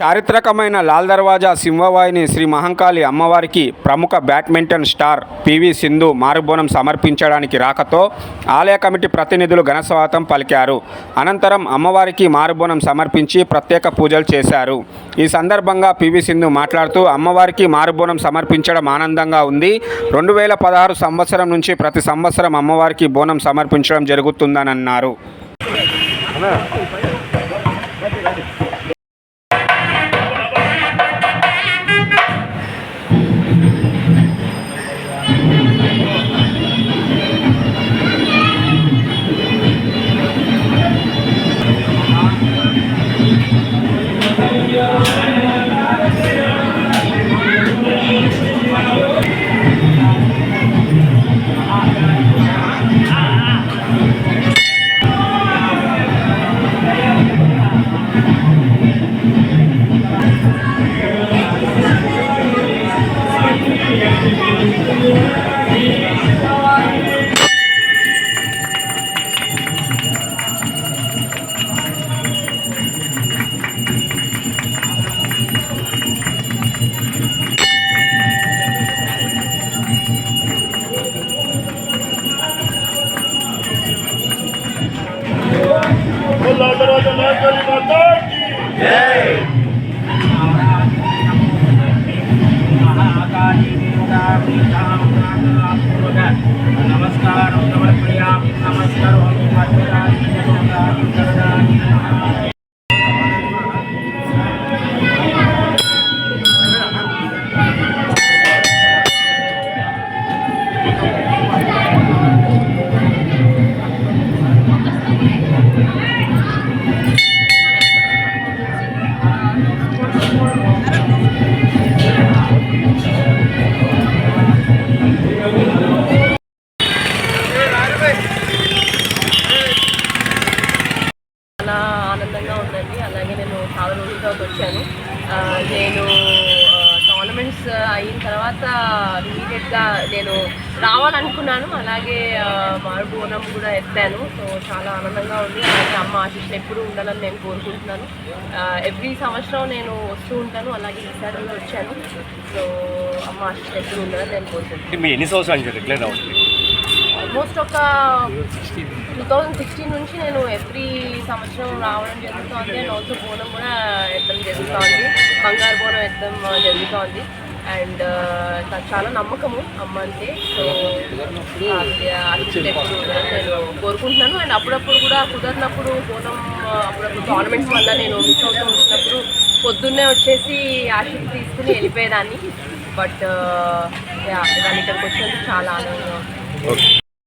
చారిత్రకమైన లాల్ దర్వాజా సింహవాహిని శ్రీ మహంకాళి అమ్మవారికి ప్రముఖ బ్యాడ్మింటన్ స్టార్ పివి సింధు మారుబోనం సమర్పించడానికి రాకతో ఆలయ కమిటీ ప్రతినిధులు ఘనస్వాగతం పలికారు. అనంతరం అమ్మవారికి మారుబోనం సమర్పించి ప్రత్యేక పూజలు చేశారు. ఈ సందర్భంగా పివి సింధు మాట్లాడుతూ అమ్మవారికి మారుబోనం సమర్పించడం ఆనందంగా ఉంది. 2016 సంవత్సరం నుంచి ప్రతి సంవత్సరం అమ్మవారికి బోనం సమర్పించడం జరుగుతుందని అన్నారు. నమస్కారం సమర్పయామి. నమస్కారం ఆనందంగా ఉందండి. అలాగే నేను చాలా రోజుల తర్వాత వచ్చాను. నేను టోర్నమెంట్స్ అయిన తర్వాత ఇమీడియట్గా నేను రావాలనుకున్నాను. అలాగే మారుబోనం కూడా ఎత్తాను. సో చాలా ఆనందంగా ఉంది. అలాగే అమ్మ ఆశీస్సులు ఎప్పుడూ ఉండాలని నేను కోరుకుంటున్నాను. ఎవ్రీ సంవత్సరం నేను వస్తూ ఉంటాను. అలాగే ఈసారి కూడా వచ్చాను. సో అమ్మ ఆశీస్సులు ఎప్పుడూ ఉండాలని నేను కోరుకుంటున్నాను. ఎన్ని సంవత్సరాలు ఆల్మోస్ట్ ఒక 2016 నుంచి నేను ఎవ్రీ సంవత్సరం రావడం జరుగుతుంది. అండ్ ఆల్సో బోనం కూడా ఎత్తడం జరుగుతుంది. బంగారు బోనం ఎత్తడం జరుగుతుంది. అండ్ చాలా నమ్మకము అమ్మ అంటే. సో అసలు ఎప్పుడు నేను కోరుకుంటున్నాను. అండ్ అప్పుడప్పుడు కూడా కుదరినప్పుడు బోనం అప్పుడప్పుడు టోర్నమెంట్స్ వల్ల నేను మిస్ అవుతూ ఉంటున్నప్పుడు పొద్దున్నే వచ్చేసి ఆశీస్సు తీసుకుని వెళ్ళిపోయేదాన్ని. బట్ ఇవాళ ఇక్కడికి వచ్చినందుకు చాలా ఆనందంగా ఉంది.